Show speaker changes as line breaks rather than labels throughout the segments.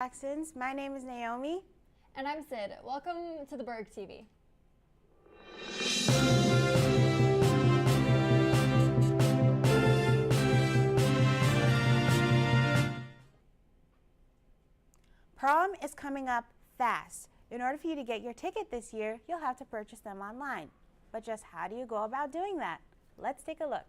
Jacksons. My name is Naomi.
And I'm Sid. Welcome to the Burg TV.
Prom is coming up fast. In order for you to get your ticket this year, you'll have to purchase them online. But just how do you go about doing that? Let's take a look.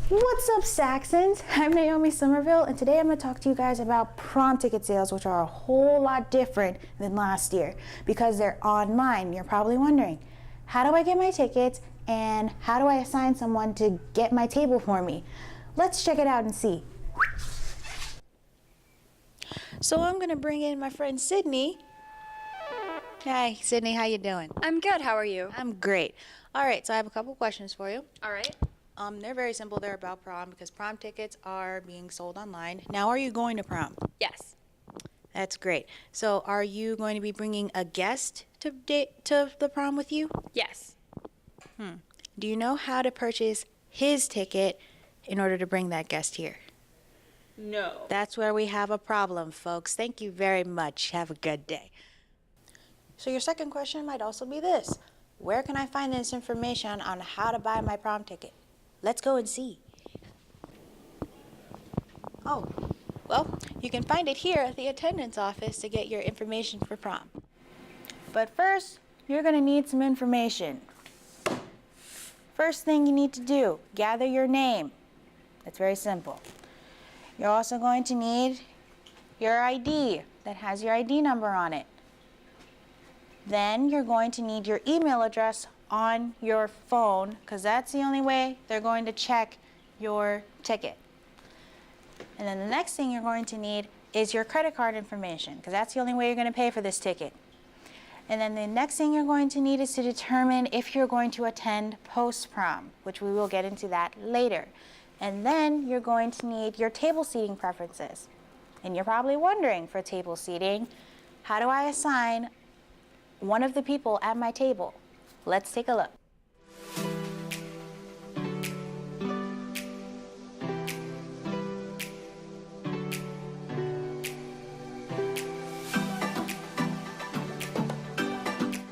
What's up, Saxons? I'm Naomi Somerville, and today I'm going to talk to you guys about prom ticket sales, which are a whole lot different than last year because they're online. You're probably wondering, how do I get my tickets and how do I assign someone to get my table for me? Let's check it out and see. So I'm going to bring in my friend Sydney. Hi, Sydney, how you doing?
I'm good. How are you?
I'm great. All right, so I have a couple questions for you.
All right.
They're very simple. They're about prom because prom tickets are being sold online. Now, are you going to prom?
Yes.
That's great. So, are you going to be bringing a guest to the prom with you?
Yes.
Do you know how to purchase his ticket in order to bring that guest here?
No.
That's where we have a problem, folks. Thank you very much. Have a good day. So, your second question might also be this. Where can I find this information on how to buy my prom ticket? Let's go and see. Oh, well, you can find it here at the attendance office to get your information for prom. But first, you're going to need some information. First thing you need to do, gather your name. That's very simple. You're also going to need your ID that has your ID number on it. Then you're going to need your email address on your phone because that's the only way they're going to check your ticket. And then the next thing you're going to need is your credit card information because that's the only way you're going to pay for this ticket. And then the next thing you're going to need is to determine if you're going to attend post-prom, which we will get into that later. And then you're going to need your table seating preferences. And you're probably wondering, for table seating, how do I assign one of the people at my table? Let's take a look.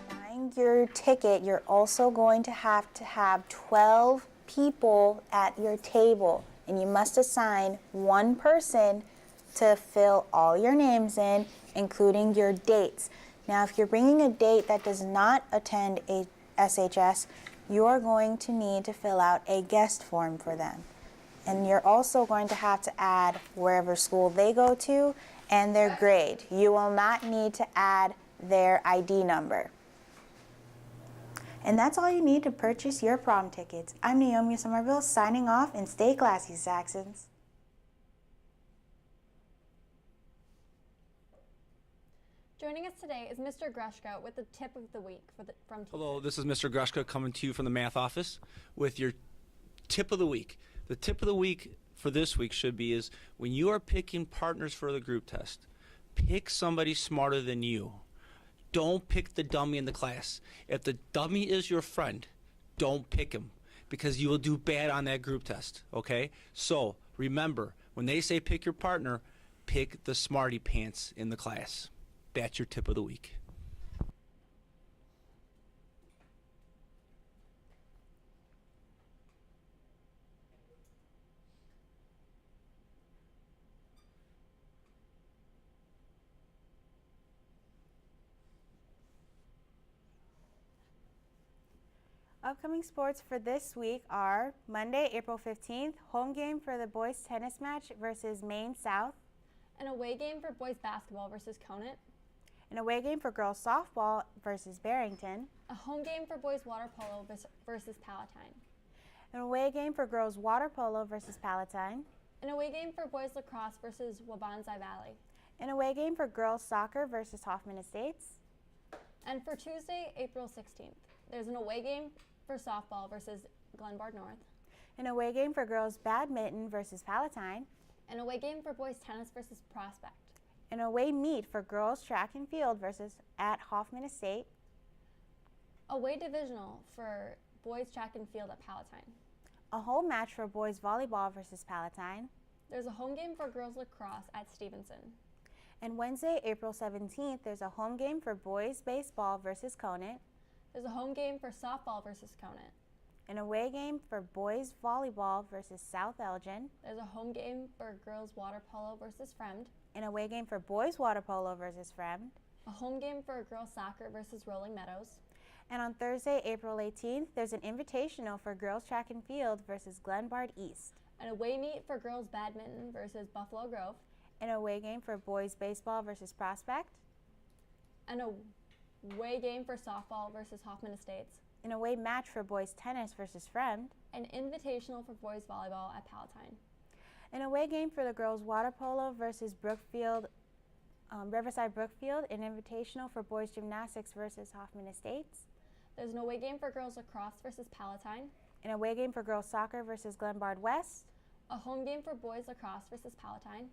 Buying your ticket, you're also going to have 12 people at your table, and you must assign one person to fill all your names in, including your dates. Now, if you're bringing a date that does not attend a SHS, you are going to need to fill out a guest form for them. And you're also going to have to add wherever school they go to and their grade. You will not need to add their ID number. And that's all you need to purchase your prom tickets. I'm Naomi Somerville signing off, and stay classy, Saxons.
Joining us today is Mr. Grushko with the tip of the week from teachers.
Hello, this is Mr. Grushko coming to you from the math office with your tip of the week. The tip of the week for this week should be is when you are picking partners for the group test, pick somebody smarter than you. Don't pick the dummy in the class. If the dummy is your friend, don't pick him because you will do bad on that group test, okay? So remember, when they say pick your partner, pick the smarty pants in the class. That's your tip of the week.
Upcoming sports for this week are Monday, April 15th, home game for the boys tennis match versus Maine South.
An away game for boys basketball versus Conant.
An away game for girls softball versus Barrington.
A home game for boys water polo versus Palatine.
An away game for girls water polo versus Palatine.
An away game for boys lacrosse versus Wabanzi Valley.
An away game for girls soccer versus Hoffman Estates.
And for Tuesday, April 16th, there's an away game for softball versus Glenbard North.
An away game for girls badminton versus Palatine.
An away game for boys tennis versus Prospect.
An away meet for girls track and field versus at Hoffman Estate.
Away divisional for boys track and field at Palatine.
A home match for boys volleyball versus Palatine.
There's a home game for girls lacrosse at Stevenson.
And Wednesday, April 17th, there's a home game for boys baseball versus Conant,
There's a home game for softball versus Conant.
an away game for boys volleyball versus South Elgin,
There's a home game for girls water polo versus Fremd.
an away game for boys water polo versus Fremd,
A home game for girls soccer versus Rolling Meadows.
and on Thursday, April 18th, there's an invitational for girls track and field versus Glenbard East,
An away meet for girls badminton versus Buffalo Grove.
an away game for boys baseball versus Prospect,
An away game for softball versus Hoffman Estates.
an away match for boys tennis versus Fremd,
An invitational for boys volleyball at Palatine.
an away game for the girls water polo versus Brookfield, Riverside Brookfield, an invitational for boys gymnastics versus Hoffman Estates,
There's an away game for girls lacrosse versus Palatine.
an away game for girls soccer versus Glenbard West,
A home game for boys lacrosse versus Palatine.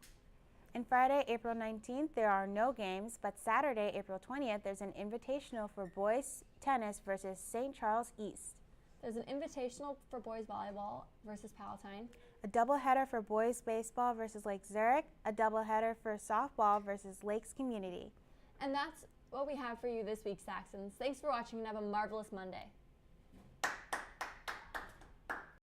and Friday, April 19th, there are no games, but Saturday, April 20th, there's an invitational for boys tennis versus St. Charles East,
There's an invitational for boys volleyball versus Palatine.
a doubleheader for boys baseball versus Lake Zurich, a doubleheader for softball versus Lakes Community.
And that's what we have for you this week, Saxons. Thanks for watching and have a marvelous Monday.